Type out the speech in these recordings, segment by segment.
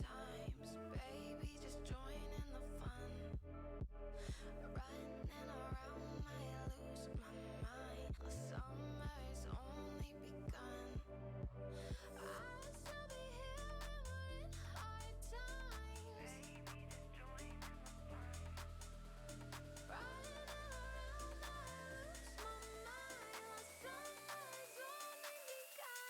times, baby, just join in the fun. Running around, might lose my mind. The summer's only begun. I'll still be here when we're in hard times. Baby, just join in the fun. Running around, might lose my mind. The summer's only begun.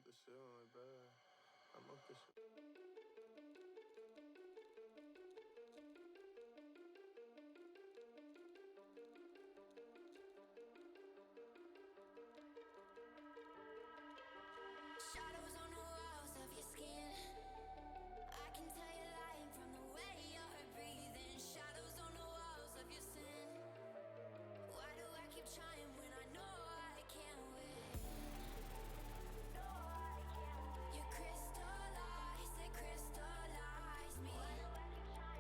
this shit on, bro. I'm off this shit. Shadows on the walls of your skin. I can tell you're lying from the way you're breathing. Shadows on the walls of your sin. Why do I keep trying when I know I can't win? You crystallize, they crystallize me. Why do I keep trying?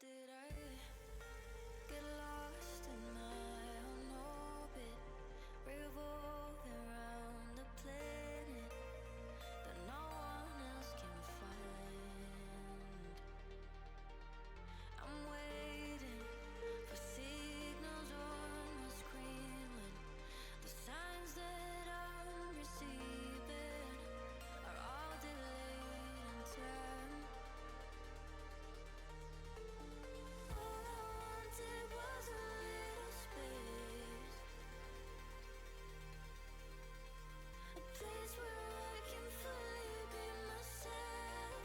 did I get lost in my own orbit, revolving around the planet that no one else can find? I'm waiting for signals on my screen when the signs that I'm receiving are all delayed in time. All I wanted was a little space, a place where I can fully be myself.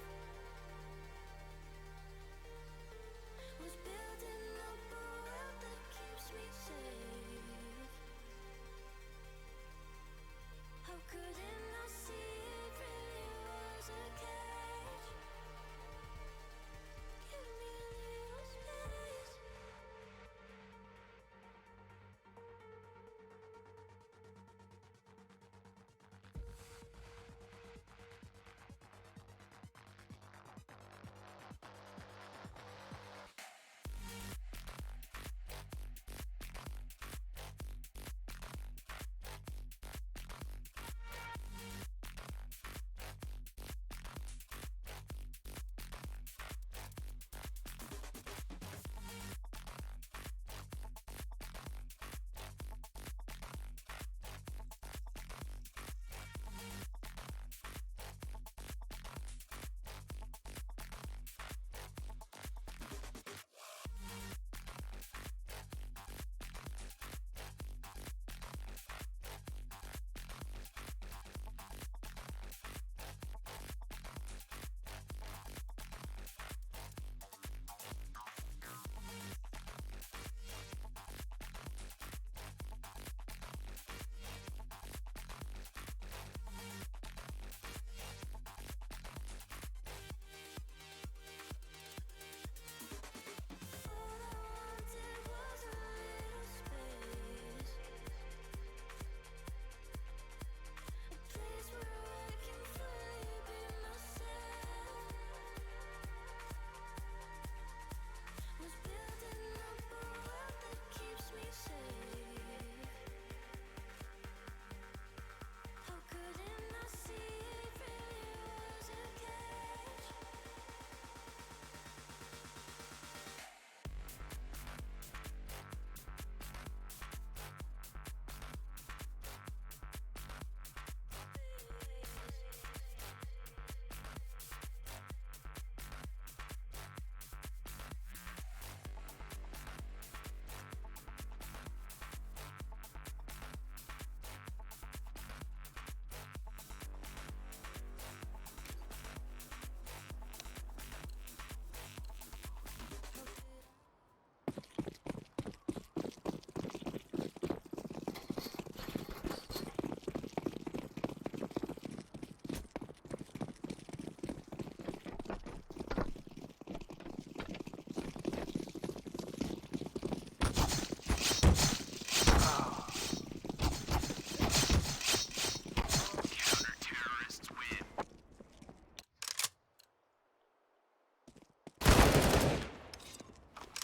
Was building up a world that keeps me safe. How couldn't I see it really was a cage? Give me a little space.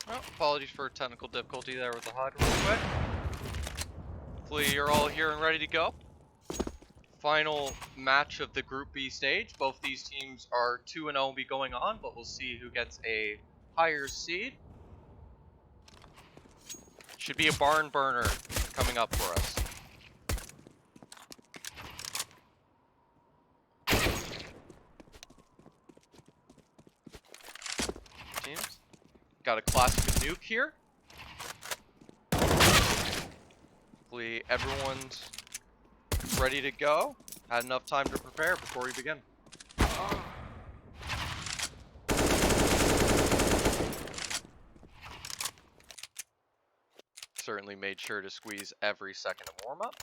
Well, apologies for technical difficulty there with the HUD real quick. Hopefully you're all here and ready to go. Final match of the Group B stage. Both these teams are 2-0 will be going on, but we'll see who gets a higher seed. Should be a barn burner coming up for us. Teams. Got a classic nuke here. Hopefully everyone's ready to go. Had enough time to prepare before we begin. Certainly made sure to squeeze every second of warm-up.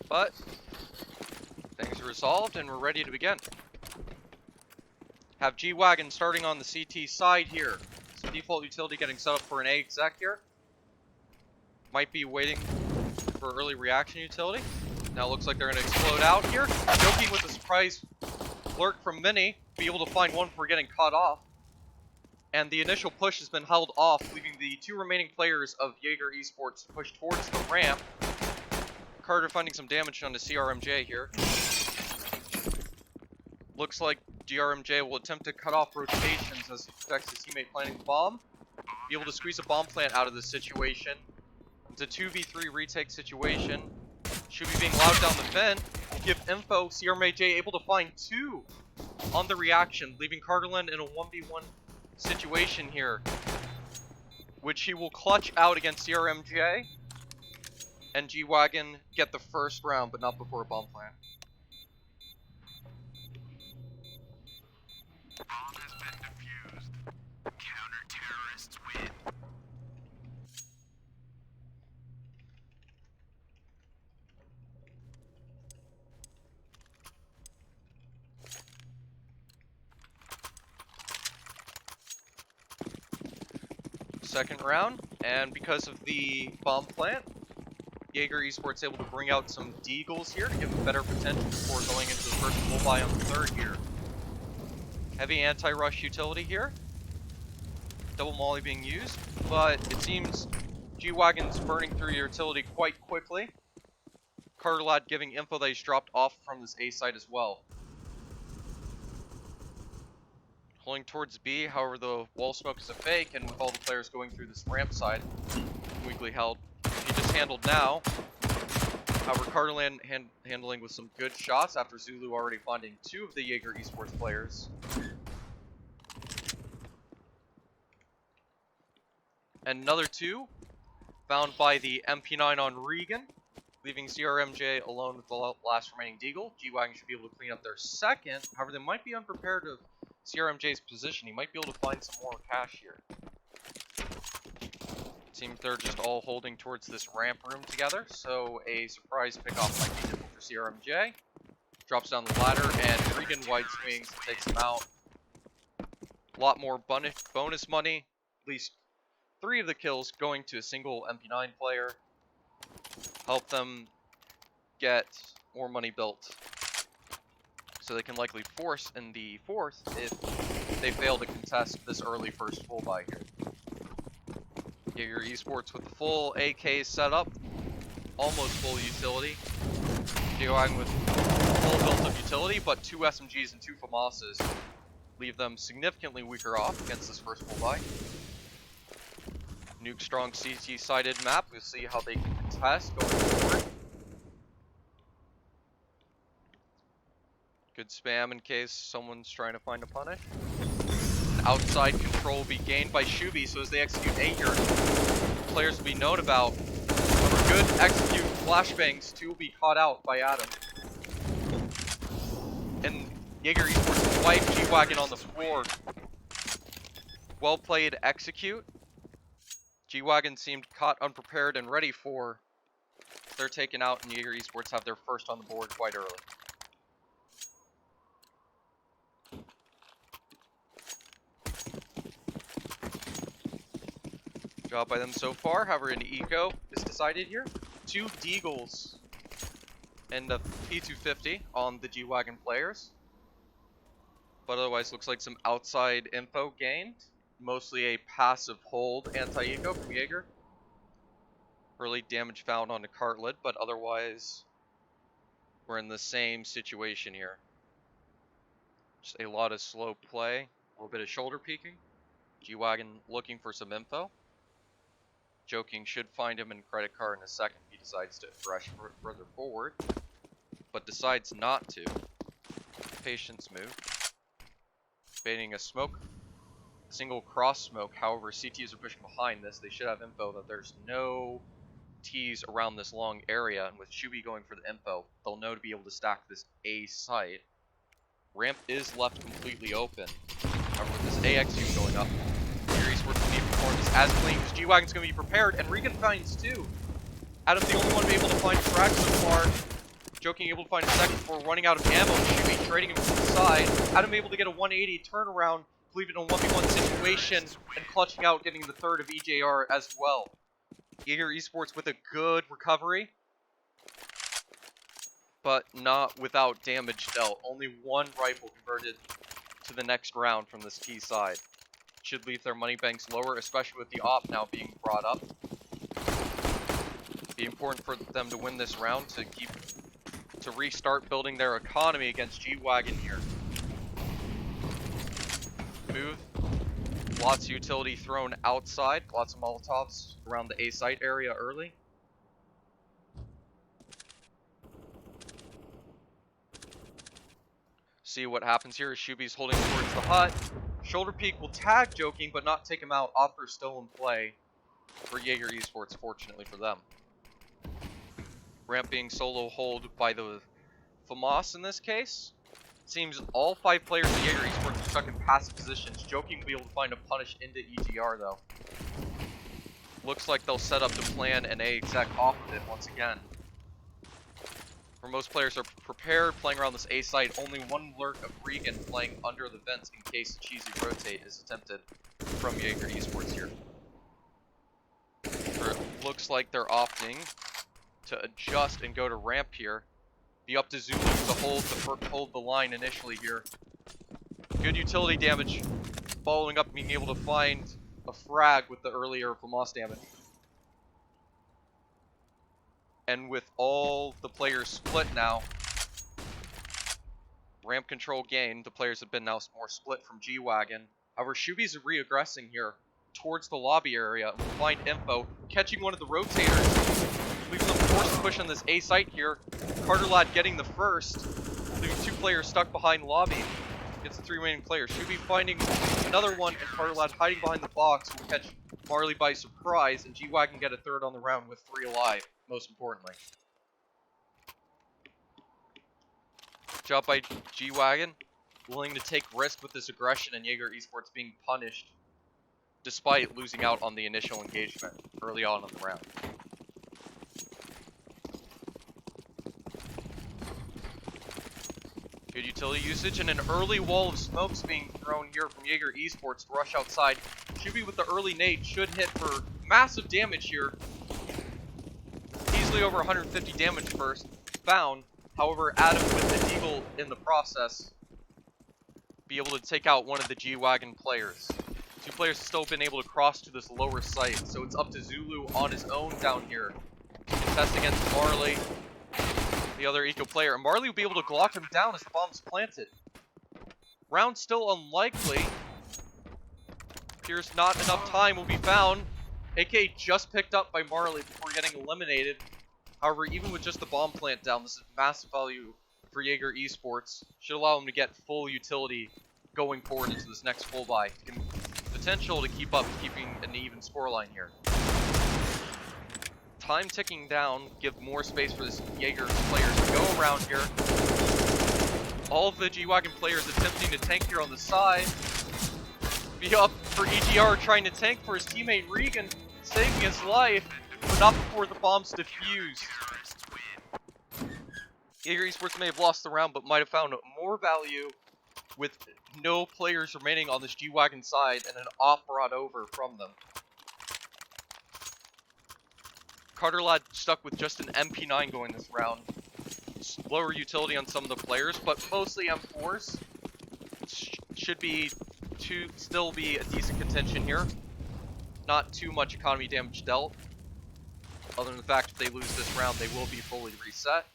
But things are resolved and we're ready to begin. Have G-Wagon starting on the CT side here. Some default utility getting set up for an A exec here. Might be waiting for early reaction utility. Now it looks like they're going to explode out here. Joking with a surprise lurk from Mini. Be able to find one before getting cut off. And the initial push has been held off, leaving the two remaining players of Jaeger Esports to push towards the ramp. Carter finding some damage on the CRMJ here. Looks like GRMJ will attempt to cut off rotations as he protects his teammate planting the bomb. Be able to squeeze a bomb plant out of this situation. It's a 2v3 retake situation. Should be being loud down the vent. Give info. CRMJ able to find two on the reaction, leaving Carterland in a 1v1 situation here, which he will clutch out against CRMJ. And G-Wagon get the first round, but not before a bomb plant. Bomb has been defused. Counter-terrorists win. Second round, and because of the bomb plant, Jaeger Esports able to bring out some deagles here to give them better potential before going into the first bullseye on the third here. Heavy anti-rush utility here. Double molly being used, but it seems G-Wagon's burning through your utility quite quickly. Carterlad giving info that he's dropped off from this A site as well. Pulling towards B, however the wall smoke is a fake, and with all the players going through this ramp side, weakly held. He just handled now. However, Carterland handling with some good shots after Zulu already finding two of the Jaeger Esports players. And another two found by the MP9 on Regan, leaving CRMJ alone with the last remaining deagle. G-Wagon should be able to clean up their second. However, they might be unprepared of CRMJ's position. He might be able to find some more cash here. Seems they're just all holding towards this ramp room together, so a surprise pickoff might be difficult for CRMJ. Drops down the ladder, and Regan white swings and takes him out. A lot more bonus money, at least 3 of the kills going to a single MP9 player. Help them get more money built, so they can likely force in the fourth if they fail to contest this early first full buy here. Jaeger Esports with the full AK setup, almost full utility. G-Wagon with full built-up utility, but 2 SMGs and 2 FAMASas leave them significantly weaker off against this first full buy. Nuke strong CT-sided map. We'll see how they can contest going forward. Good spam in case someone's trying to find a punish. Outside control will be gained by Shubi, so as they execute A here, players will be known about. However, good execute flashbangs, 2 will be caught out by Adam. And Jaeger Esports wipe G-Wagon on the floor. Well played execute. G-Wagon seemed caught unprepared and ready for. They're taken out, and Jaeger Esports have their first on the board quite early. Job by them so far. However, an eco is decided here. 2 deagles and a P250 on the G-Wagon players. But otherwise looks like some outside info gained. Mostly a passive hold anti-eco from Jaeger. Early damage found on the cartlet, but otherwise we're in the same situation here. Just a lot of slow play, a little bit of shoulder peeking. G-Wagon looking for some info. Joking should find him in credit card in a second if he decides to rush further forward, but decides not to. Patience move. Baiting a smoke. Single cross smoke. However, CTs are pushing behind this. They should have info that there's no T's around this long area, and with Shubi going for the info, they'll know to be able to stack this A site. Ramp is left completely open. However, with this AXU going up, Esports will need to perform this as clean because G-Wagon's going to be prepared, and Regan finds 2. Adam's the only one to be able to find a frag so far. Joking able to find a second before running out of ammo. Shubi trading him from the side. Adam able to get a 180 turnaround, leave it in a 1v1 situation and clutching out, getting the third of EJR as well. Jaeger Esports with a good recovery, but not without damage dealt. Only one rifle converted to the next round from this T side. Should leave their money banks lower, especially with the op now being brought up. Be important for them to win this round to restart building their economy against G-Wagon here. Move. Lots of utility thrown outside. Lots of Molotovs around the A site area early. See what happens here as Shuby's holding towards the hut. Shoulder peek will tag Joking, but not take him out. Offer still in play for Jaeger Esports, fortunately for them. Ramp being solo hold by the FAMAS in this case. Seems all 5 players of Jaeger Esports are stuck in passive positions. Joking will be able to find a punish into EGR though. Looks like they'll set up the plan and A exec off of it once again. Where most players are prepared, playing around this A site, only one lurk of Regan playing under the vents in case a cheesy rotate is attempted from Jaeger Esports here. It looks like they're opting to adjust and go to ramp here. Be up to Zulu to hold the line initially here. Good utility damage, following up being able to find a frag with the earlier FAMAS damage. And with all the players split now, ramp control gained. The players have been now more split from G-Wagon. However, Shuby's re-aggressing here towards the lobby area. We'll find info, catching one of the rotators, leaving them forced to push on this A site here. Carter Lad getting the first, leaving 2 players stuck behind lobby. Gets the 3 remaining players. Shuby finding another one, and Carter Lad hiding behind the box will catch Marley by surprise, and G-Wagon get a third on the round with 3 alive, most importantly. Job by G-Wagon, willing to take risk with this aggression, and Jaeger Esports being punished despite losing out on the initial engagement early on in the round. Good utility usage and an early wall of smokes being thrown here from Jaeger Esports to rush outside. Shuby with the early nade should hit for massive damage here. Easily over 150 damage first. Found. However, Adam with the Eagle in the process be able to take out one of the G-Wagon players. 2 players have still been able to cross to this lower site, so it's up to Zulu on his own down here. Contest against Marley, the other eco player. And Marley will be able to glock him down as the bomb's planted. Round still unlikely. Appears not enough time will be found. AK just picked up by Marley before getting eliminated. However, even with just the bomb plant down, this is massive value for Jaeger Esports. Should allow him to get full utility going forward into this next full buy. Potential to keep up, keeping an even scoreline here. Time ticking down, give more space for this Jaeger players to go around here. All of the G-Wagon players attempting to tank here on the side. Be up for EGR trying to tank for his teammate Regan, saving his life, but not before the bombs defuse. Jaeger Esports may have lost the round, but might have found more value with no players remaining on this G-Wagon side and an op brought over from them. Carter Lad stuck with just an MP9 going this round. Lower utility on some of the players, but mostly M4s. Should be still be a decent contention here. Not too much economy damage dealt. Other than the fact if they lose this round, they will be fully reset.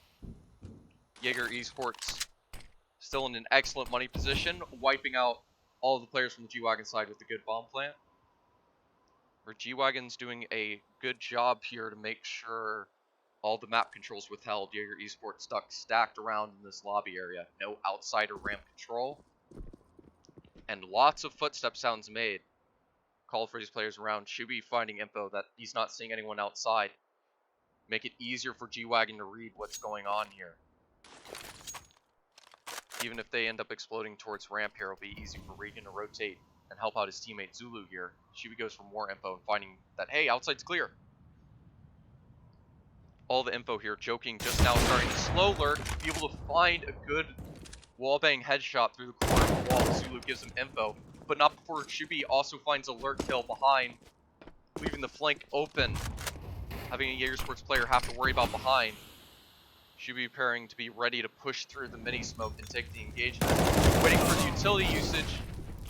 Jaeger Esports still in an excellent money position, wiping out all of the players from the G-Wagon side with a good bomb plant. Where G-Wagon's doing a good job here to make sure all the map controls withheld. Jaeger Esports stacked around in this lobby area. No outsider ramp control. And lots of footstep sounds made. Call for these players around. Shuby finding info that he's not seeing anyone outside. Make it easier for G-Wagon to read what's going on here. Even if they end up exploding towards ramp here, it'll be easy for Regan to rotate and help out his teammate Zulu here. Shuby goes for more info and finding that, hey, outside's clear. All the info here. Joking just now starting to slow lurk. Be able to find a good wallbang headshot through the corner of the wall. Zulu gives him info. but not before Shubi also finds a lurk kill behind, leaving the flank open, having a Jaeger Sports player have to worry about behind. Shubi preparing to be ready to push through the mini smoke and take the engagement. Waiting for the utility usage,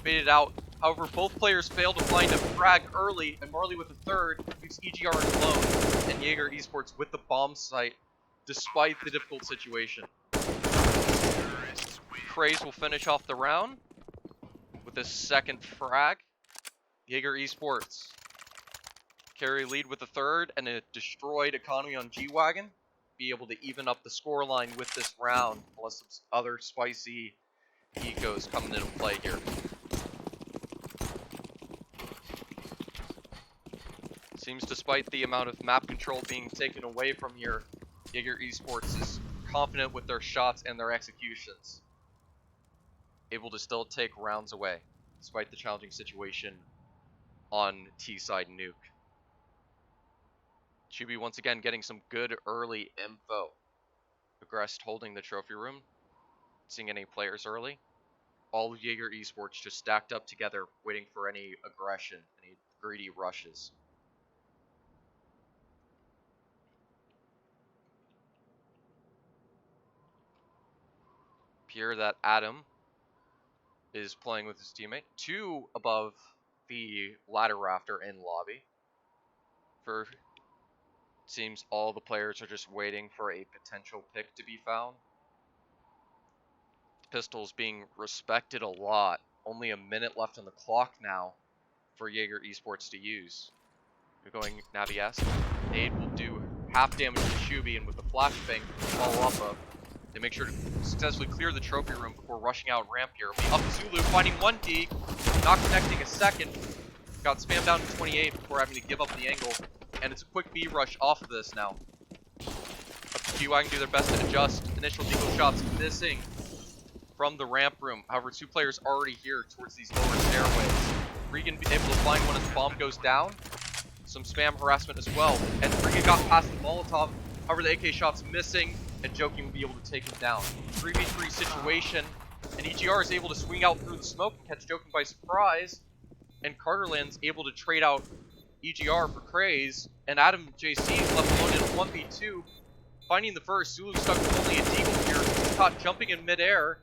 baited out. However, both players failed to find a frag early, and Marley with the third leaves EGR alone, and Jaeger Esports with the bomb site, despite the difficult situation. Craze will finish off the round with a second frag. Jaeger Esports carry lead with the third, and a destroyed economy on G-Wagon. Be able to even up the scoreline with this round, unless some other spicy ecos coming into play here. Seems despite the amount of map control being taken away from here, Jaeger Esports is confident with their shots and their executions. Able to still take rounds away, despite the challenging situation on T-side nuke. Shubi once again getting some good early info. Aggressed holding the trophy room, seeing any players early. All of Jaeger Esports just stacked up together, waiting for any aggression, any greedy rushes. Appear that Adam is playing with his teammate, 2 above the ladder rafter in lobby. For seems all the players are just waiting for a potential pick to be found. Pistols being respected a lot. Only a minute left on the clock now for Jaeger Esports to use. They're going Navi-esque. Nade will do half damage to Shubi, and with the flashbang follow up of, they make sure to successfully clear the trophy room before rushing out ramp here. Up Zulu, finding 1 D, not connecting a second. Got spammed down to 28 before having to give up the angle. And it's a quick B rush off of this now. Up to G-Wagon do their best to adjust. Initial deagle shots missing from the ramp room. However, 2 players already here towards these lower stairways. Regan be able to find one as the bomb goes down. Some spam harassment as well. And Regan got past the Molotov. However, the AK shot's missing, and Joking will be able to take him down. 3v3 situation, and EGR is able to swing out through the smoke and catch Joking by surprise. And Carterland's able to trade out EGR for Craze, and Adam JC is left alone in a 1v2. Finding the first, Zulu stuck with only a deagle here, caught jumping in midair.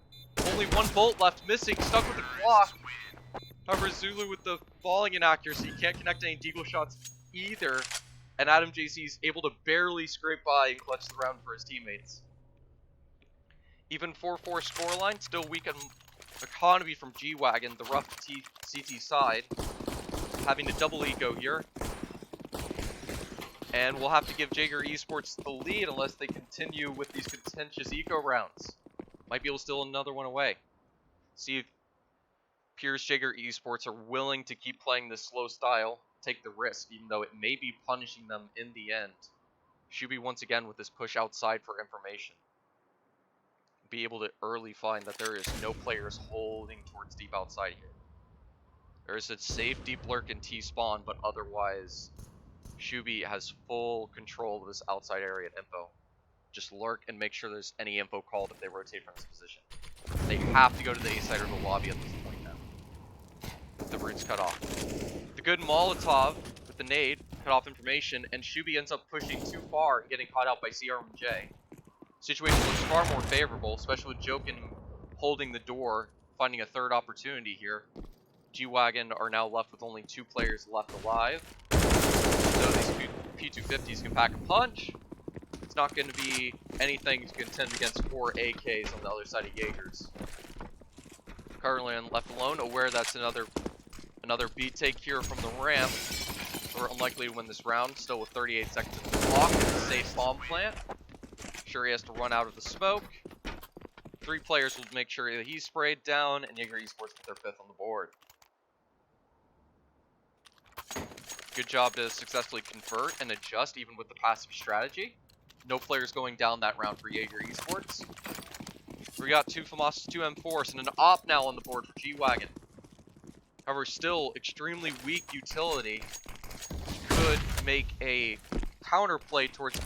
Only 1 bolt left missing, stuck with the clock. However, Zulu with the falling inaccuracy can't connect any deagle shots either, and Adam JC is able to barely scrape by and clutch the round for his teammates. Even 4-4 scoreline, still weak on economy from G-Wagon, the rough CT side. Having a double eco here. And we'll have to give Jaeger Esports the lead unless they continue with these contentious eco rounds. Might be able to steal another one away. See if Pierce Jaeger Esports are willing to keep playing this slow style, take the risk, even though it may be punishing them in the end. Shubi once again with this push outside for information. Be able to early find that there is no players holding towards deep outside here. There is a safe deep lurk in T-spawn, but otherwise, Shubi has full control of this outside area info. Just lurk and make sure there's any info called if they rotate from this position. They have to go to the A side or the lobby at this point now. The routes cut off. The good Molotov with the nade cut off information, and Shubi ends up pushing too far and getting caught out by CRMJ. Situation looks far more favorable, especially with Jokin holding the door, finding a third opportunity here. G-Wagon are now left with only 2 players left alive. So these P250s can pack a punch. It's not going to be anything to contend against 4 AKs on the other side of Jaegers. Carterland left alone, aware that's another beat take here from the ramp. We're unlikely to win this round, still with 38 seconds in the clock. It's a safe bomb plant. Sure, he has to run out of the smoke. 3 players will make sure that he's sprayed down, and Jaeger Esports with their 5th on the board. Good job to successfully convert and adjust even with the passive strategy. No players going down that round for Jaeger Esports. We got 2 FAMAS, 2 M4s, and an op now on the board for G-Wagon. However, still extremely weak utility. Could make a counterplay towards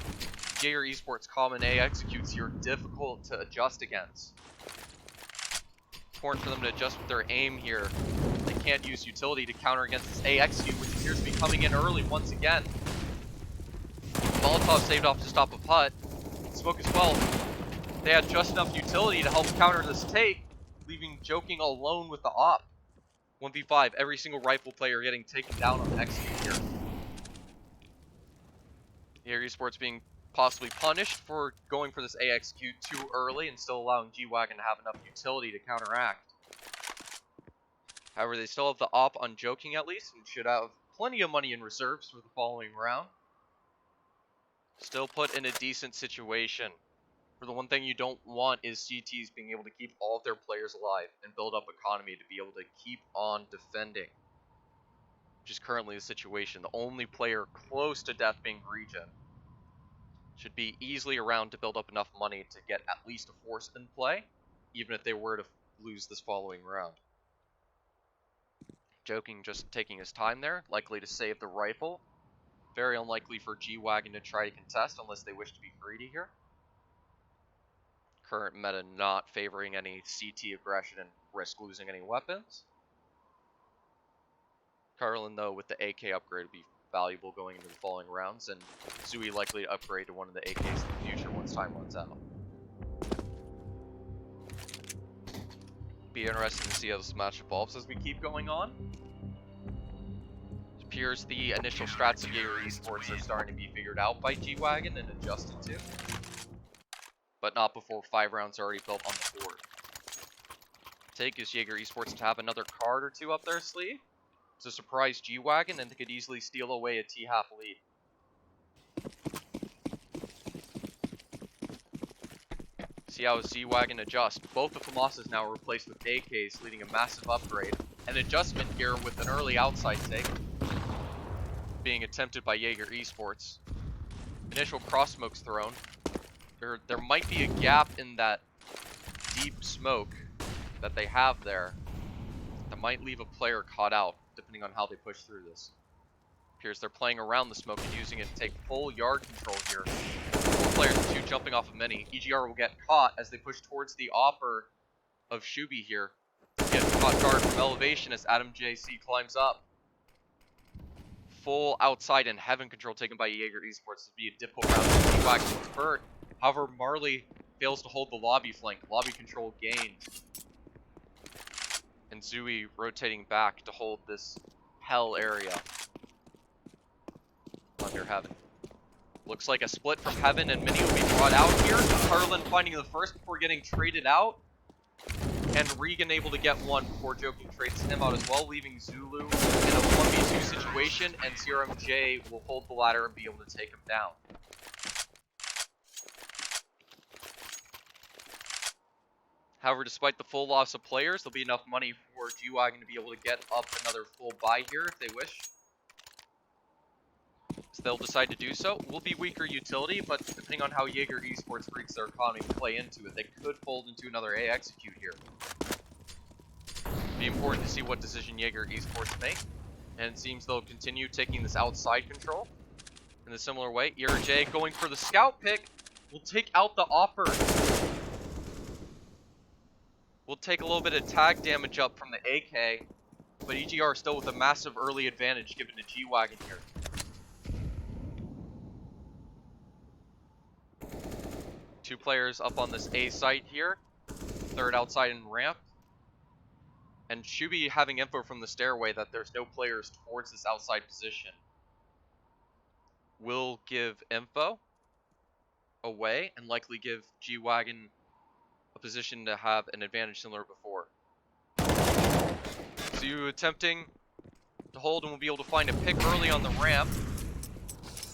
Jaeger Esports Common A executes here difficult to adjust against. Important for them to adjust with their aim here. They can't use utility to counter against this AXQ, which appears to be coming in early once again. Molotov saved off to stop a putt. Smoke as well. They had just enough utility to help counter this take, leaving Joking alone with the op. 1v5, every single rifle player getting taken down on XQ here. Here, Esports being possibly punished for going for this AXQ too early and still allowing GWagon to have enough utility to counteract. However, they still have the op on Joking at least, and should have plenty of money in reserves for the following round. Still put in a decent situation. For the one thing you don't want is CTs being able to keep all of their players alive and build up economy to be able to keep on defending. Which is currently the situation. The only player close to death being Regen. Should be easily around to build up enough money to get at least a force in play, even if they were to lose this following round. Joking just taking his time there, likely to save the rifle. Very unlikely for GWagon to try to contest unless they wish to be greedy here. Current meta not favoring any CT aggression and risk losing any weapons. Carlin, though, with the AK upgrade would be valuable going into the following rounds, and Zui likely to upgrade to one of the AKs in the future once time runs out. Be interesting to see how this match evolves as we keep going on. It appears the initial strats of Jaeger Esports are starting to be figured out by GWagon and adjusted to, but not before 5 rounds are already built on the board. Take is Jaeger Esports to have another card or two up their sleeve to surprise GWagon, and they could easily steal away a T-half lead. See how GWagon adjusts. Both the FAMASas now are replaced with AKs, leading a massive upgrade. An adjustment here with an early outside take being attempted by Jaeger Esports. Initial cross smokes thrown. There might be a gap in that deep smoke that they have there that might leave a player caught out, depending on how they push through this. Appears they're playing around the smoke and using it to take full yard control here. 4 players, 2 jumping off of mini. EGR will get caught as they push towards the offer of Shubi here. Get caught guard from elevation as Adam JC climbs up. Full outside and heaven control taken by Jaeger Esports. This would be a difficult round for GWagon to convert. However, Marley fails to hold the lobby flank. Lobby control gained. And Zui rotating back to hold this hell area under heaven. Looks like a split from heaven, and Mini will be brought out here. Carlin finding the first before getting traded out. And Regan able to get one before Joking trades him out as well, leaving Zulu in a 1v2 situation, and CRMJ will hold the ladder and be able to take him down. However, despite the full loss of players, there'll be enough money for GWagon to be able to get up another full buy here if they wish. So they'll decide to do so. Will be weaker utility, but depending on how Jaeger Esports freaks their economy play into it, they could fold into another A execute here. Be important to see what decision Jaeger Esports make. And it seems they'll continue taking this outside control in a similar way. ERJ going for the scout pick will take out the offer. We'll take a little bit of tag damage up from the AK, but EGR still with a massive early advantage given to GWagon here. Two players up on this A site here, third outside in ramp, and Shubi having info from the stairway that there's no players towards this outside position. Will give info away and likely give GWagon a position to have an advantage similar before. So you attempting to hold and will be able to find a pick early on the ramp.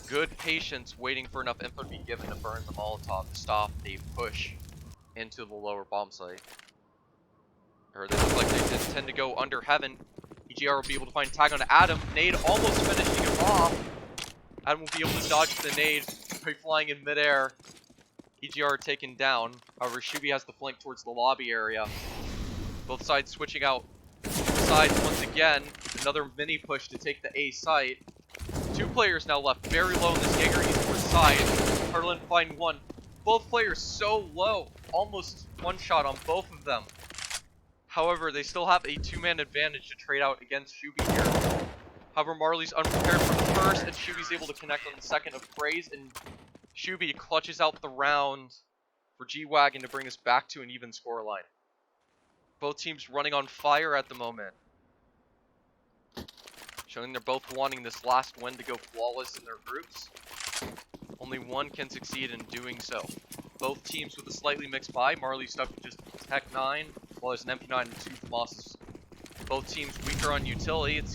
Good patience waiting for enough info to be given to burn the Molotov to stop the push into the lower bomb site. Or they look like they did tend to go under heaven. EGR will be able to find tag on Adam. Nade almost finishing him off. Adam will be able to dodge the nade by flying in midair. EGR taken down. However, Shubi has the flank towards the lobby area. Both sides switching out sides once again. Another mini push to take the A site. 2 players now left very low in this Jaeger Esports side. Carlin find one. Both players so low. Almost one shot on both of them. However, they still have a 2-man advantage to trade out against Shuby here. However, Marley's unprepared for the first, and Shuby's able to connect on the second of Praise, and Shuby clutches out the round for G-Wagon to bring us back to an even scoreline. Both teams running on fire at the moment, showing they're both wanting this last win to go flawless in their groups. Only one can succeed in doing so. Both teams with a slightly mixed buy. Marley stuck with just Tech 9, while there's an MP9 and 2 FAMASs. Both teams weaker on utility. It'd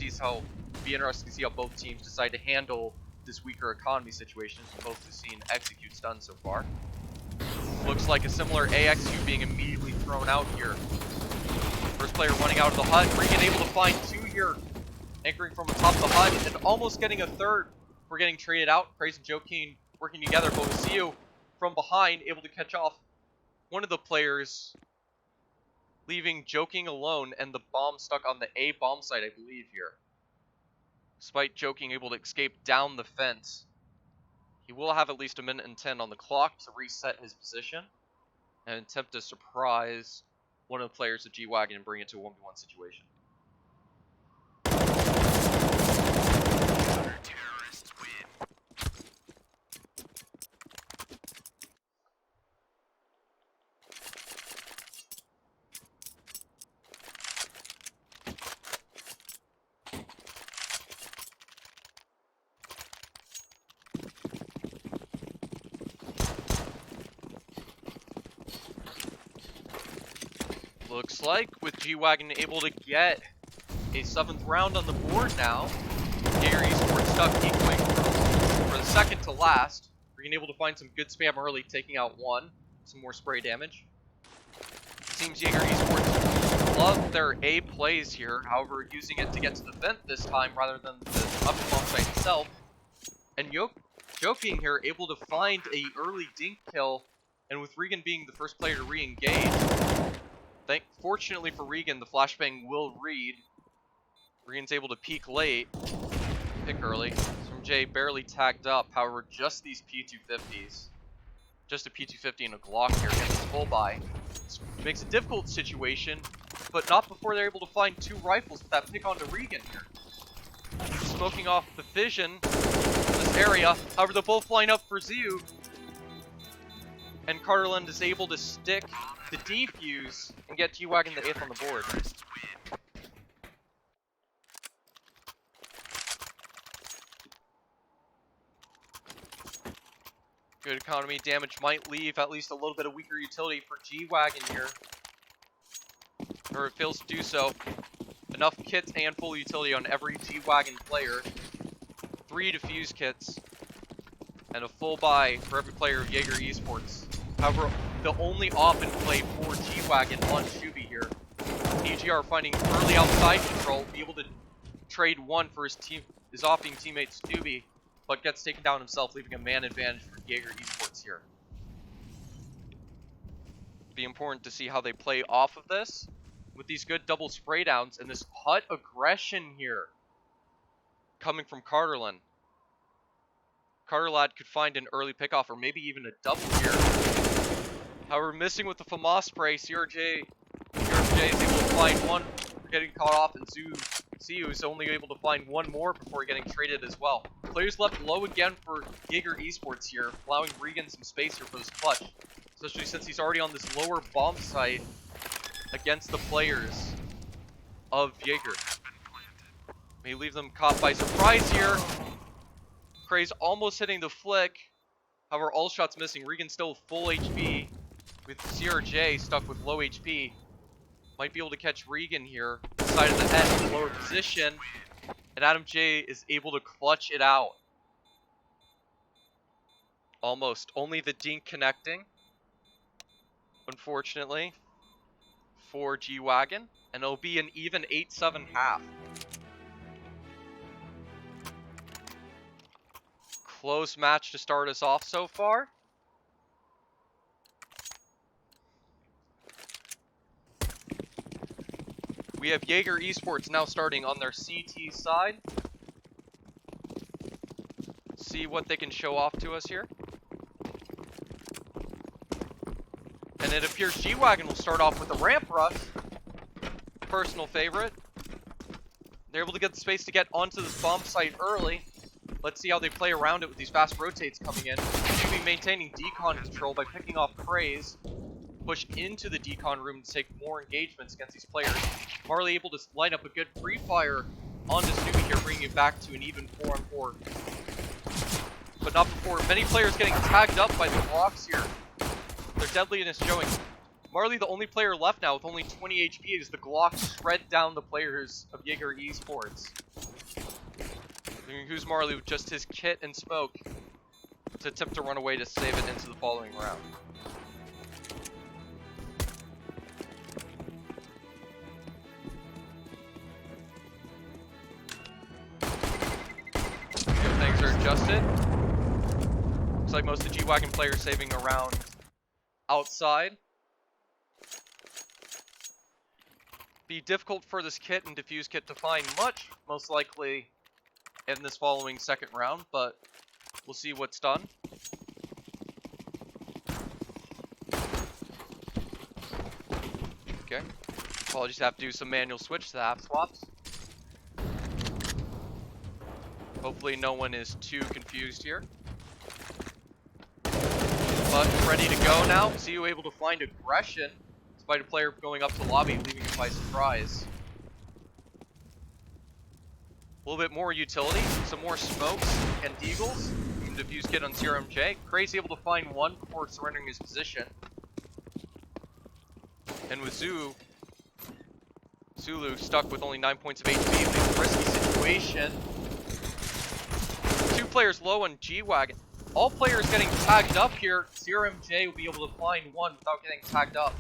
be interesting to see how both teams decide to handle this weaker economy situation, as both have seen executes done so far. Looks like a similar AXU being immediately thrown out here. First player running out of the hut. Regan able to find 2 here, anchoring from atop the hut, and almost getting a third. We're getting traded out. Praise and Joking working together, but we see you from behind, able to catch off one of the players, leaving Joking alone, and the bomb stuck on the A bomb site, I believe, here. Despite Joking able to escape down the fence, he will have at least 1 minute and 10 on the clock to reset his position and attempt to surprise one of the players of G-Wagon and bring it to a 1v1 situation. Terrorists win. Looks like with G-Wagon able to get a 7th round on the board now. Jaeger Esports stuck equaling for the second to last. We're able to find some good spam early, taking out 1. Some more spray damage. It seems Jaeger Esports love their A plays here, however, using it to get to the vent this time rather than the upper bomb site itself. And Joking here able to find a early dink kill, and with Regan being the first player to re-engage, fortunately for Regan, the flashbang will read. Regan's able to peek late, pick early. From Jay barely tagged up, however, just these P250s. Just a P250 and a Glock here gets his full buy. This makes a difficult situation, but not before they're able to find 2 rifles with that pick onto Regan here. Smoking off the vision in this area, however, they'll both line up for Ziu. And Carterland is able to stick the defuse and get G-Wagon the 8th on the board. Good economy. Damage might leave at least a little bit of weaker utility for G-Wagon here. Or it fails to do so. Enough kits and full utility on every G-Wagon player. 3 defuse kits. And a full buy for every player of Jaeger Esports. However, the only off in play for G-Wagon on Shuby here. AGR finding early outside control, be able to trade 1 for his offing teammate Stubby, but gets taken down himself, leaving a man advantage for Jaeger Esports here. Be important to see how they play off of this with these good double spray downs and this hut aggression here coming from Carterland. Carterlad could find an early pickoff or maybe even a double here. However, missing with the FAMAS spray, CRJ is able to find 1, getting caught off, and Ziu is only able to find 1 more before getting traded as well. Players left low again for Jaeger Esports here, allowing Regan some space here for this clutch, especially since he's already on this lower bomb site against the players of Jaeger. May leave them caught by surprise here. Craze almost hitting the flick. However, all shots missing. Regan still full HP with CRJ stuck with low HP. Might be able to catch Regan here. Side of the head in the lower position. And Adam J is able to clutch it out. Almost. Only the dink connecting. Unfortunately. For G-Wagon. And it'll be an even 8-7 half. Close match to start us off so far. We have Jaeger Esports now starting on their CT side. See what they can show off to us here. And it appears G-Wagon will start off with a ramp rush. personal favorite. They're able to get the space to get onto this bomb site early. Let's see how they play around it with these fast rotates coming in. Shuby maintaining decon control by picking off Craze. Push into the decon room to take more engagements against these players. Marley able to line up a good free fire onto Snoopy here, bringing it back to an even 4-on-4. But not before. Many players getting tagged up by the Glocks here. Their deadliness showing. Marley, the only player left now with only 20 HP, as the Glocks shred down the players of Jaeger Esports. Who's Marley with just his kit and smoke to attempt to run away to save it into the following round. Things are adjusted. Looks like most of the G-Wagon players saving around outside. Be difficult for this kit and defuse kit to find much, most likely in this following second round, but we'll see what's done. Okay. Apologies, have to do some manual switch to the app swaps. Hopefully no one is too confused here. But ready to go now. See you able to find aggression despite a player going up to lobby, leaving it by surprise. A little bit more utility, some more smokes and deagles from defuse kit on CRMJ. Crazy able to find one before surrendering his position. And with Zulu stuck with only 9 points of HP, leaving a risky situation. 2 players low on G-Wagon. All players getting tagged up here. CRMJ will be able to find one without getting tagged up.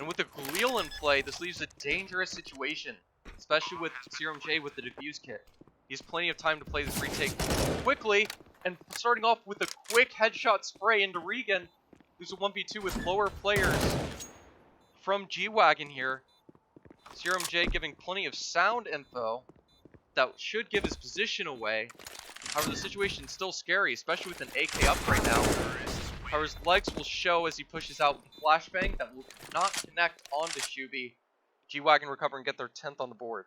And with the Galil in play, this leaves a dangerous situation, especially with CRMJ with the defuse kit. He has plenty of time to play this retake quickly, and starting off with a quick headshot spray into Regan, who's a 1v2 with lower players from G-Wagon here. CRMJ giving plenty of sound info that should give his position away. However, the situation is still scary, especially with an AK up right now. However, his legs will show as he pushes out the flashbang that will not connect onto Shuby. G-Wagon recover and get their 10th on the board.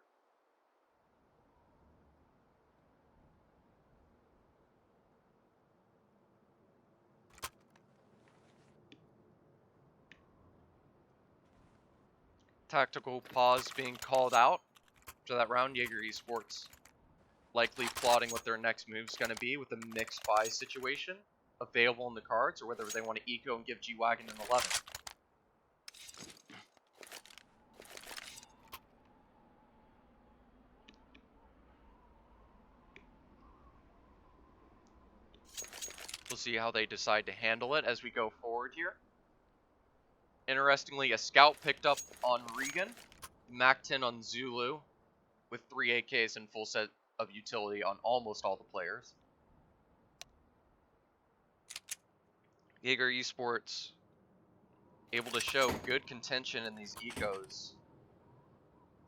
Tactical pause being called out after that round. Jaeger Esports likely plotting what their next move's going to be with a mixed buy situation available in the cards, or whether they want to eco and give G-Wagon an 11. We'll see how they decide to handle it as we go forward here. Interestingly, a scout picked up on Regan, Mac-10 on Zulu, with 3 AKs and full set of utility on almost all the players. Jaeger Esports able to show good contention in these ecos,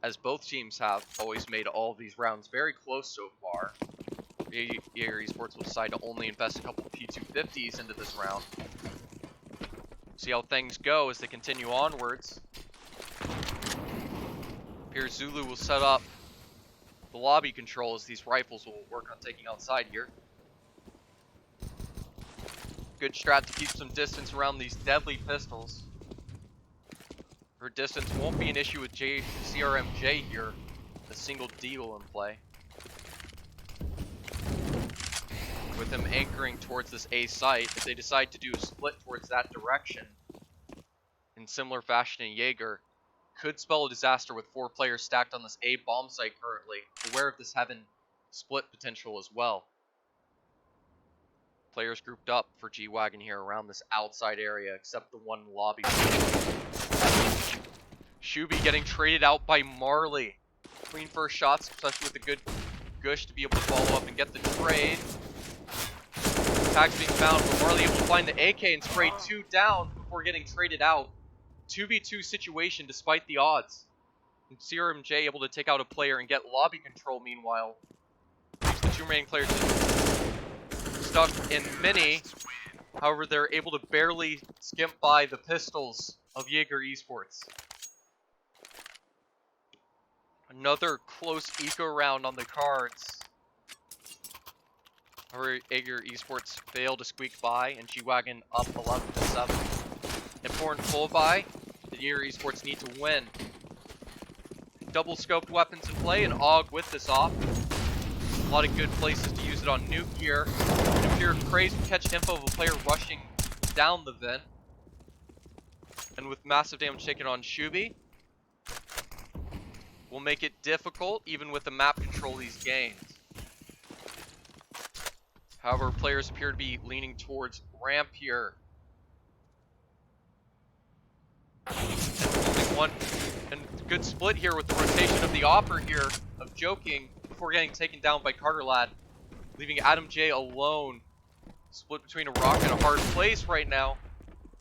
as both teams have always made all of these rounds very close so far. Jaeger Esports will decide to only invest a couple P250s into this round. See how things go as they continue onwards. Here Zulu will set up the lobby control as these rifles will work on taking outside here. Good strat to keep some distance around these deadly pistols. Her distance won't be an issue with CRMJ here. A single deagle in play. With him anchoring towards this A site, if they decide to do a split towards that direction, in similar fashion in Jaeger, could spell a disaster with 4 players stacked on this A bomb site currently, aware of this heaven split potential as well. Players grouped up for G-Wagon here around this outside area, except the one lobby. Shuby getting traded out by Marley. Clean first shots, especially with a good gush to be able to follow up and get the trade. Tags being found, but Marley able to find the AK and spray 2 down before getting traded out. 2v2 situation despite the odds. And CRMJ able to take out a player and get lobby control meanwhile. Leaves the 2 remaining players stuck in mini. However, they're able to barely skimp by the pistols of Jaeger Esports. Another close eco round on the cards. However, Jaeger Esports failed to squeak by, and GWagon up 11-7. Important full buy. The Jaeger Esports need to win. Double scoped weapons in play, and AUG with this off. A lot of good places to use it on Nuke here. And if you're crazed, catch info of a player rushing down the vent. And with massive damage taken on Shubi, will make it difficult even with the map control he's gained. However, players appear to be leaning towards ramp here. And one and good split here with the rotation of the offer here of Joking before getting taken down by Carter Lad, leaving Adam J alone, split between a rock and a hard place right now,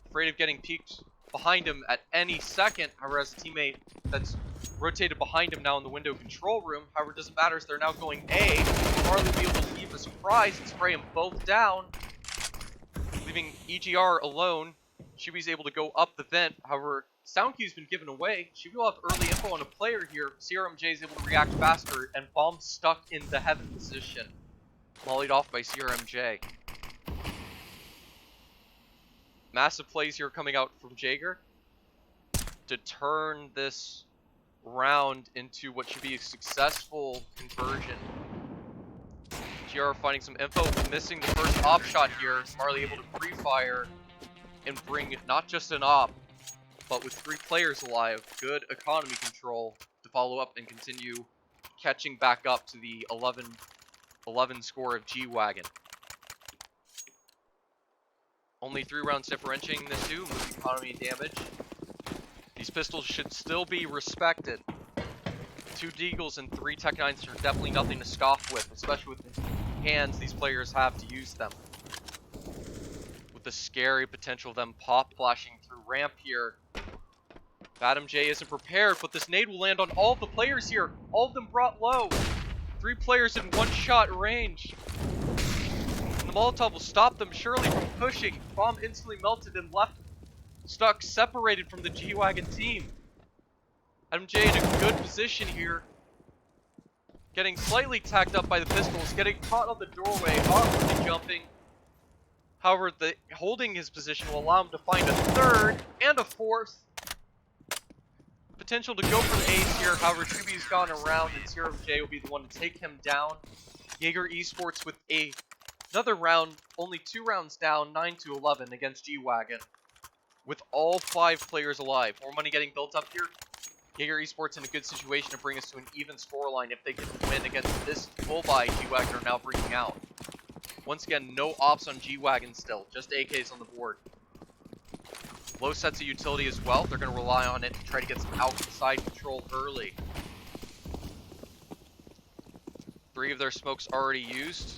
afraid of getting peeked behind him at any second. However, as a teammate that's rotated behind him now in the window control room. However, it doesn't matter as they're now going A. Marley will be able to leave a surprise and spray them both down, leaving EGR alone. Shubi's able to go up the vent. However, sound cue's been given away. Shubi will have early info on a player here. CRMJ is able to react faster, and bomb stuck in the heaven position. Mollied off by CRMJ. Massive plays here coming out from Jaeger to turn this round into what should be a successful conversion. GR finding some info, missing the first op shot here. Marley able to pre-fire and bring not just an op, but with 3 players alive, good economy control to follow up and continue catching back up to the 11 score of GWagon. Only 3 rounds differentiating the two with economy damage. These pistols should still be respected. 2 Deagles and 3 Tech 9s are definitely nothing to scoff with, especially with the hands these players have to use them. With the scary potential of them pop flashing through ramp here. Adam J isn't prepared, but this nade will land on all of the players here. All of them brought low. 3 players in 1-shot range. And the Molotov will stop them surely from pushing. Bomb instantly melted and left stuck, separated from the GWagon team. Adam J in a good position here. Getting slightly tacked up by the pistols, getting caught on the doorway, awkwardly jumping. However, holding his position will allow him to find a 3rd and a 4th. Potential to go for the ace here. However, Shubi's gone around, and CRMJ will be the one to take him down. Jaeger Esports with another round, only 2 rounds down, 9-11 against GWagon. With all 5 players alive. More money getting built up here. Jaeger Esports in a good situation to bring us to an even scoreline if they can win against this full buy GWagon are now bringing out. Once again, no ops on GWagon still, just AKs on the board. Low sets of utility as well. They're going to rely on it to try to get some outside control early. 3 of their smokes already used.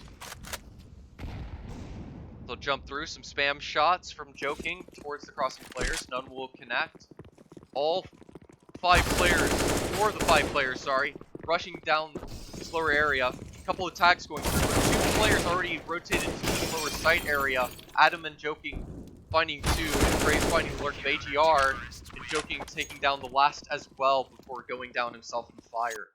They'll jump through some spam shots from Joking towards the crossing players. None will connect. All 5 players, 4 of the 5 players, sorry, rushing down this lower area. A couple of tags going through. 2 players already rotated to the lower site area. Adam and Joking finding 2, and Graves finding the lurk of AGR, and Joking taking down the last as well before going down himself in fire.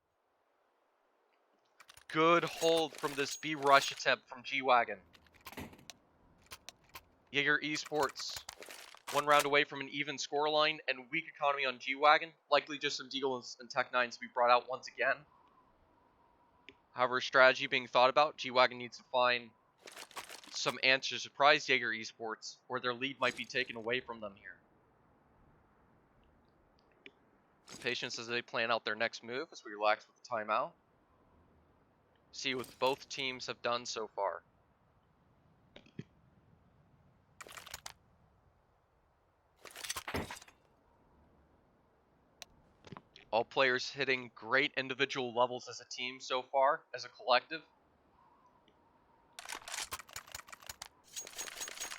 Good hold from this B rush attempt from GWagon. Jaeger Esports, 1 round away from an even scoreline and weak economy on GWagon. Likely just some Deagles and Tech 9s to be brought out once again. However, strategy being thought about, GWagon needs to find some answers to surprise Jaeger Esports, or their lead might be taken away from them here. Patience as they plan out their next move as we relax with the timeout. See what both teams have done so far. All players hitting great individual levels as a team so far, as a collective.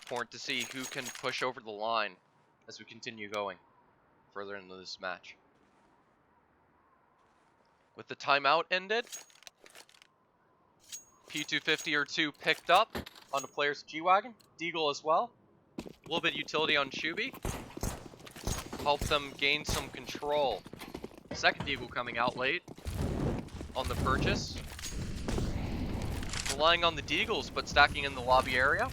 Important to see who can push over the line as we continue going further into this match. With the timeout ended, P250 or 2 picked up on the players of GWagon. Deagle as well. A little bit of utility on Shubi. Help them gain some control. Second Deagle coming out late. on the purchase. Relying on the Deagles, but stacking in the lobby area.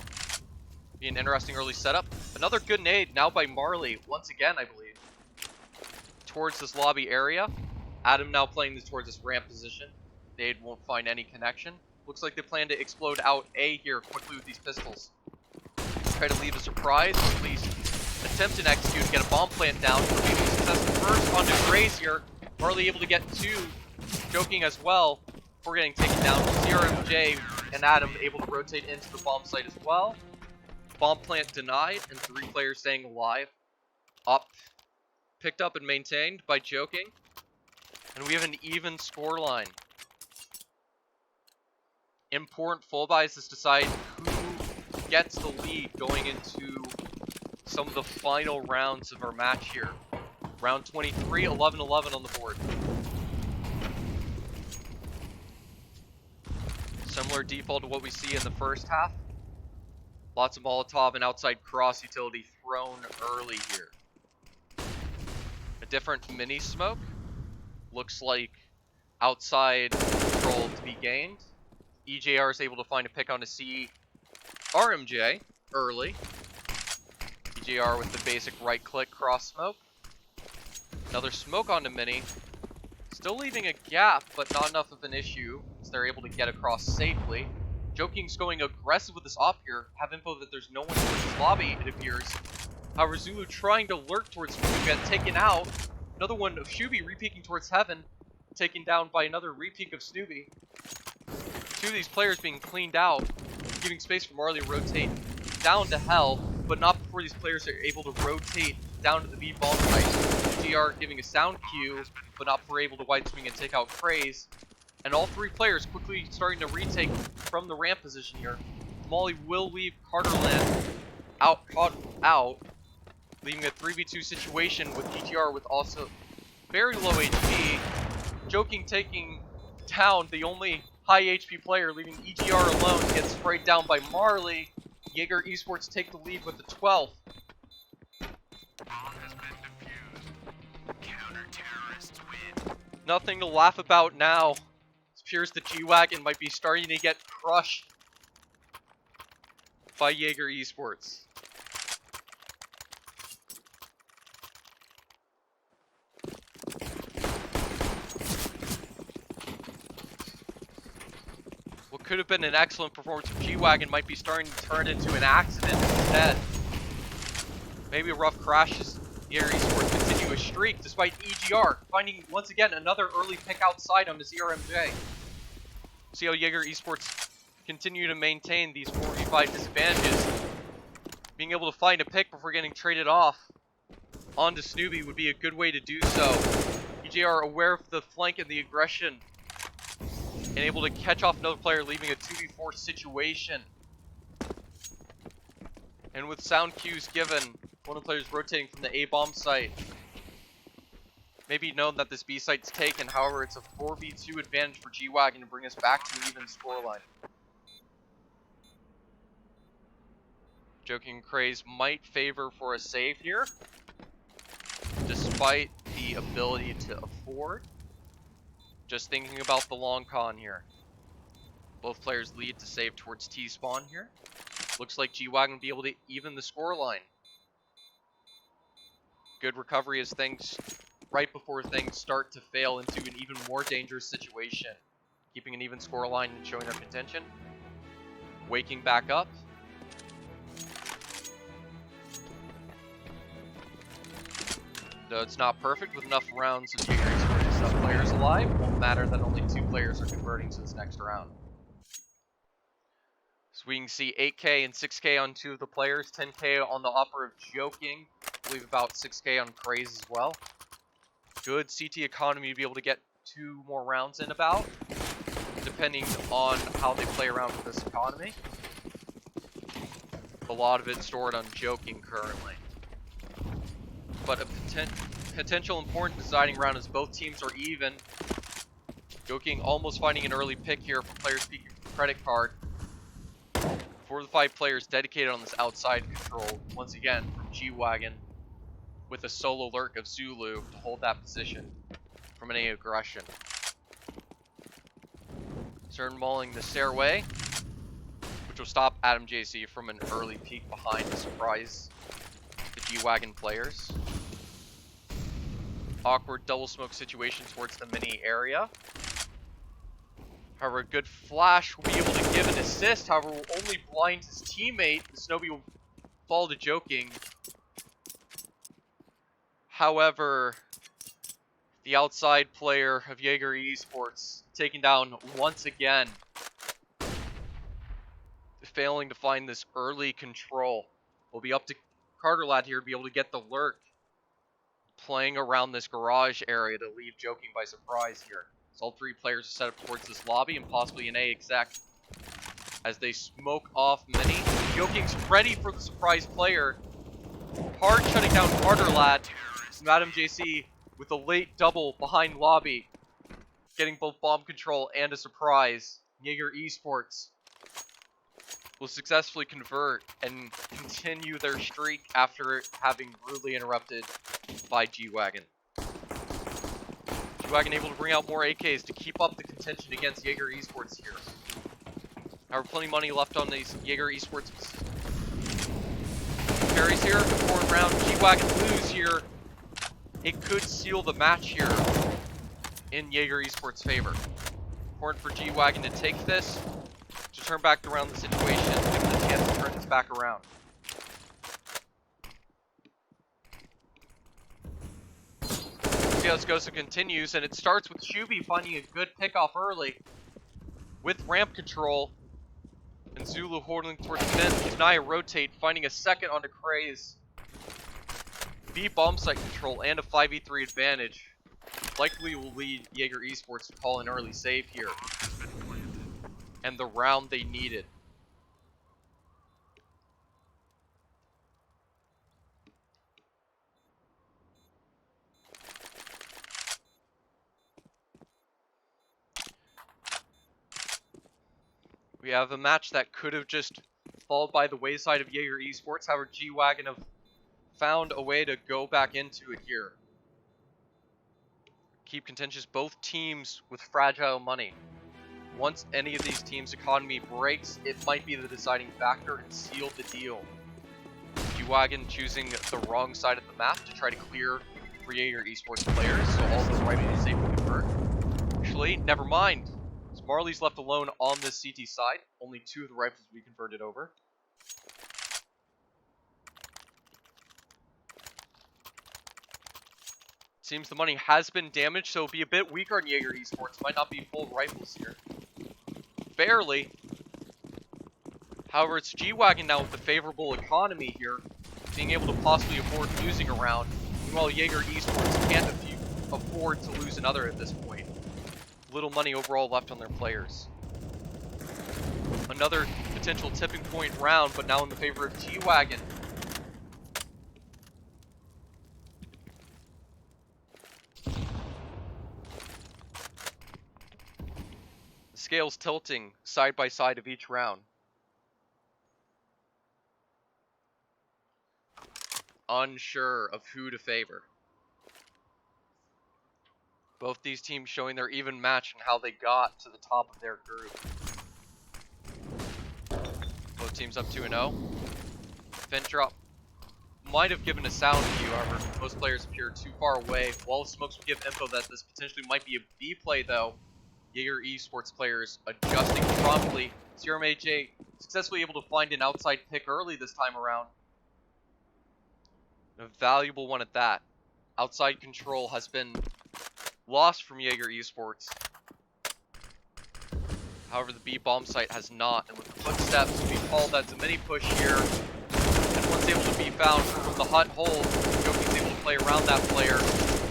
Be an interesting early setup. Another good nade now by Marley, once again, I believe. Towards this lobby area. Adam now playing this towards this ramp position. Nade won't find any connection. Looks like they plan to explode out A here quickly with these pistols. Try to leave a surprise, or at least attempt and execute to get a bomb plant down. Maybe successful first onto Grace here. Marley able to get two. Joking as well. Before getting taken down. CRMJ and Adam able to rotate into the bomb site as well. Bomb plant denied, and 3 players staying alive. Up. Picked up and maintained by Joking. And we have an even score line. Important full buys to decide who gets the lead going into some of the final rounds of our match here. Round 23, 11-11 on the board. Similar default to what we see in the first half. Lots of Molotov and outside cross utility thrown early here. A different mini smoke. Looks like outside control to be gained. EJR is able to find a pick on a C RMJ early. EJR with the basic right click cross smoke. Another smoke onto mini. Still leaving a gap, but not enough of an issue as they're able to get across safely. Joking's going aggressive with this op here. Have info that there's no one towards this lobby, it appears. However, Zulu trying to lurk towards Shubi, get taken out. Another one of Shubi re-peeking towards Heaven. Taken down by another re-peek of Snoopy. 2 of these players being cleaned out, giving space for Marley to rotate down to Hell, but not before these players are able to rotate down to the B bomb site. GR giving a sound cue, but not before able to wide swing and take out Craze. And all 3 players quickly starting to retake from the ramp position here. Molly will leave Carterland caught out, leaving a 3v2 situation with EGR with also very low HP. Joking taking down the only high HP player, leaving EGR alone to get sprayed down by Marley. Jaeger Esports take the lead with the 12th. Nothing to laugh about now. It appears the G-Wagon might be starting to get crushed by Jaeger Esports. What could have been an excellent performance from G-Wagon might be starting to turn into an accident instead. Maybe a rough crash as Jaeger Esports continue a streak despite EGR finding once again another early pick outside on the CRMJ. See how Jaeger Esports continue to maintain these 4v5 disadvantages. Being able to find a pick before getting traded off onto Snoopy would be a good way to do so. EGR aware of the flank and the aggression and able to catch off another player, leaving a 2v4 situation. And with sound cues given, one of the players rotating from the A-bomb site. Maybe known that this B site's taken, however, it's a 4v2 advantage for G-Wagon to bring us back to an even scoreline. Joking Craze might favor for a save here, despite the ability to afford. Just thinking about the long con here. Both players lead to save towards T-spawn here. Looks like G-Wagon will be able to even the scoreline. Good recovery as things, right before things start to fail into an even more dangerous situation. Keeping an even scoreline and showing their contention. Waking back up. Though it's not perfect with enough rounds of Jaegers for enough players alive, won't matter that only 2 players are converting to this next round. So we can see 8k and 6k on 2 of the players, 10k on the offer of Joking, I believe about 6k on Craze as well. Good CT economy to be able to get 2 more rounds in about, depending on how they play around with this economy. A lot of it stored on Joking currently. But a potential important deciding round as both teams are even. Joking almost finding an early pick here for players peeking for credit card. 4 of the 5 players dedicated on this outside control, once again from G-Wagon, with a solo lurk of Zulu to hold that position from any aggression. Sternmauling the stairway, which will stop Adam JC from an early peek behind to surprise the G-Wagon players. Awkward double smoke situation towards the mini area. However, a good flash will be able to give an assist. However, will only blind his teammate. Snowbee will fall to joking. However, the outside player of Jaeger Esports taken down once again, failing to find this early control. Will be up to Carterlad here to be able to get the lurk, playing around this garage area to leave joking by surprise here. So all three players are set up towards this lobby and possibly an A exec as they smoke off mini. Joking's ready for the surprise player. Hard shutting down Carterlad. Madam JC with a late double behind lobby, getting both bomb control and a surprise. Jaeger Esports will successfully convert and continue their streak after having rudely interrupted by G-Wagon. G-Wagon able to bring out more AKs to keep up the contention against Jaeger Esports here. However, plenty of money left on these Jaeger Esports carries here. Fourth round, G-Wagon lose here. It could seal the match here in Jaeger Esports' favor. Important for G-Wagon to take this, to turn back around the situation, give them a chance to turn this back around. Gosa continues, and it starts with Shubi finding a good pickoff early with ramp control, and Zulu holding towards mid. Kanaya rotate, finding a second onto Craze. B bomb site control and a 5v3 advantage likely will lead Jaeger Esports to call an early save here, and the round they needed. We have a match that could have just fallen by the wayside of Jaeger Esports. However, G-Wagon have found a way to go back into it here. Keep contentious, both teams with fragile money. Once any of these teams' economy breaks, it might be the deciding factor and seal the deal. G-Wagon choosing the wrong side of the map to try to clear for Jaeger Esports players, so all those rifles able to convert. Actually, never mind. Marley's left alone on this CT side. Only 2 of the rifles will be converted over. Seems the money has been damaged, so it'll be a bit weaker on Jaeger Esports. Might not be full rifles here. Barely. However, it's G-Wagon now with the favorable economy here, being able to possibly afford losing a round. Meanwhile, Jaeger Esports can't afford to lose another at this point. Little money overall left on their players. Another potential tipping point round, but now in the favor of G-Wagon. The scales tilting side by side of each round. Unsure of who to favor. Both these teams showing their even match and how they got to the top of their group. Both teams up 2-0. Vent drop might have given a sound view, however, most players appear too far away. Wall of smokes will give info that this potentially might be a B play though. Jaeger Esports players adjusting promptly. Serum AJ successfully able to find an outside pick early this time around. A valuable one at that. Outside control has been lost from Jaeger Esports. However, the B bomb site has not, and with the footsteps, we call that's a mini push here. And once able to be found from the hut hole, Joki's able to play around that player,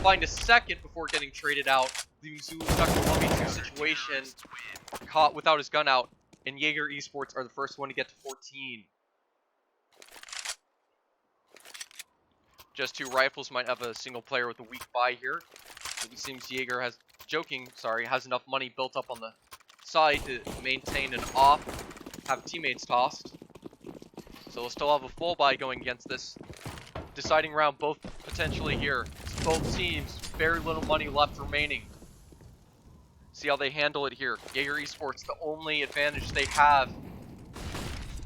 find a second before getting traded out, leaving Zulu stuck in a 1v2 situation, caught without his gun out, and Jaeger Esports are the first one to get to 14. Just 2 rifles might have a single player with a weak buy here. It seems Jaeger has enough money built up on the side to maintain an off, have teammates tossed. So they'll still have a full buy going against this deciding round, both potentially here. Both teams, very little money left remaining. See how they handle it here. Jaeger Esports, the only advantage they have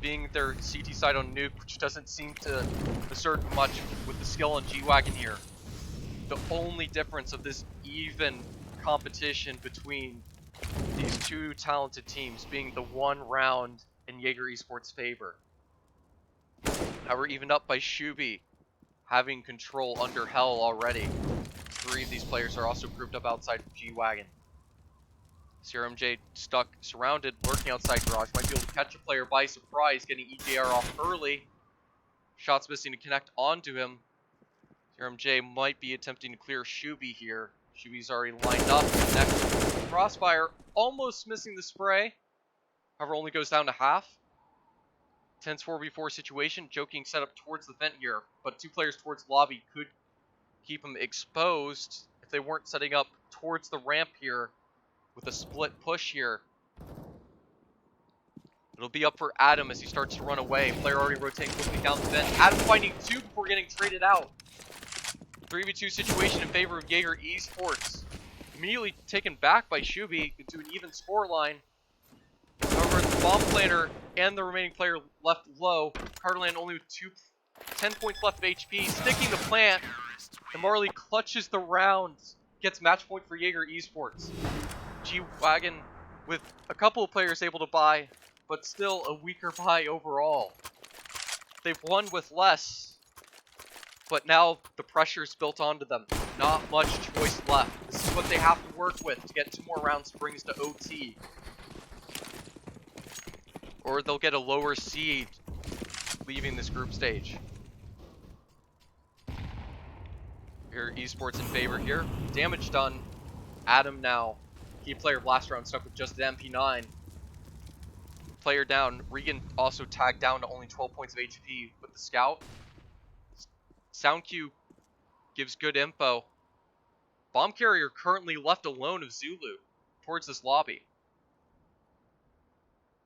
being their CT side on Nuke, which doesn't seem to assert much with the skill on G-Wagon here. The only difference of this even competition between these two talented teams being the one round in Jaeger Esports' favor. Now we're evened up by Shuby having control under Hell already. 3 of these players are also grouped up outside of G-Wagon. CRMJ stuck, surrounded, lurking outside Garage. Might be able to catch a player by surprise, getting EJR off early. Shots missing to connect onto him. CRMJ might be attempting to clear Shuby here. Shuby's already lined up. Next crossfire, almost missing the spray. However, only goes down to half. Tense 4v4 situation. Joking set up towards the vent here, but 2 players towards lobby could keep him exposed if they weren't setting up towards the ramp here with a split push here. It'll be up for Adam as he starts to run away. Player already rotating quickly down the vent. Adam finding 2 before getting traded out. 3v2 situation in favor of Jaeger Esports. Immediately taken back by Shuby into an even score line. However, the bomb planter and the remaining player left low. Carterland only with 10 points left of HP, sticking the plant. And Marley clutches the round. Gets match point for Jaeger Esports. G-Wagon with a couple of players able to buy, but still a weaker buy overall. They've won with less, but now the pressure's built onto them. Not much choice left. This is what they have to work with to get 2 more rounds brings to OT. Or they'll get a lower seed leaving this group stage. Here, Esports in favor here. Damage done. Adam now. Key player of last round stuck with just an MP9. Player down. Regan also tagged down to only 12 points of HP with the scout. Sound Q gives good info. Bomb carrier currently left alone of Zulu towards this lobby.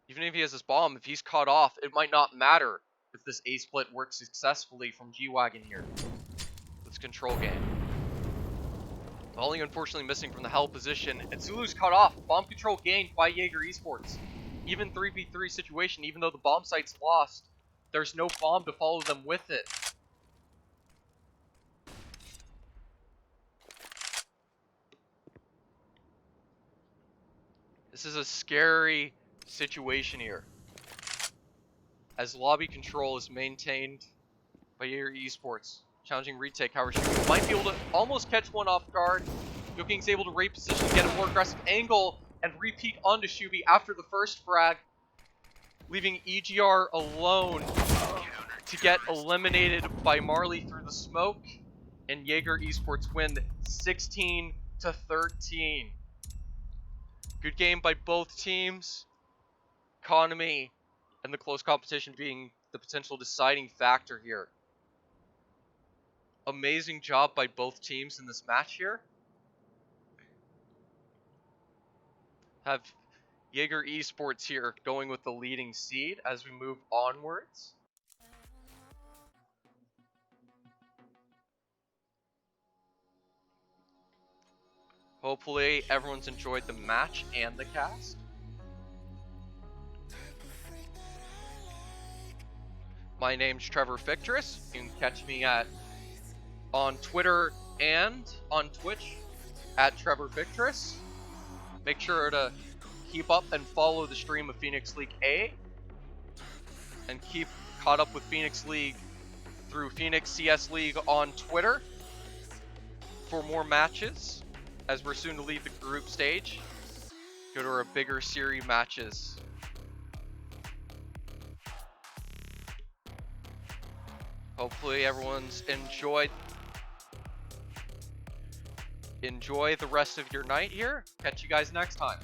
Even if he has this bomb, if he's caught off, it might not matter if this A split works successfully from G-Wagon here. Let's control game. Volley unfortunately missing from the Hell position, and Zulu's caught off. Bomb control gained by Jaeger Esports. Even 3v3 situation, even though the bomb site's lost, there's no bomb to follow them with it. This is a scary situation here, as lobby control is maintained by Jaeger Esports. Challenging retake, however, Shuby might be able to almost catch one off guard. Yoking's able to reposition, get a more aggressive angle, and repeat onto Shuby after the first frag, leaving EGR alone to get eliminated by Marley through the smoke, and Jaeger Esports win 16-13. Good game by both teams. Economy and the close competition being the potential deciding factor here. Amazing job by both teams in this match here. Have Jaeger Esports here going with the leading seed as we move onwards. Hopefully everyone's enjoyed the match and the cast. My name's Trevor Fictress. You can catch me on Twitter and on Twitch at Trevor Fictress. Make sure to keep up and follow the stream of Phoenix League A, and keep caught up with Phoenix League through Phoenix CS League on Twitter for more matches, as we're soon to leave the group stage. Go to our bigger series matches. Hopefully everyone's enjoy the rest of your night here. Catch you guys next time.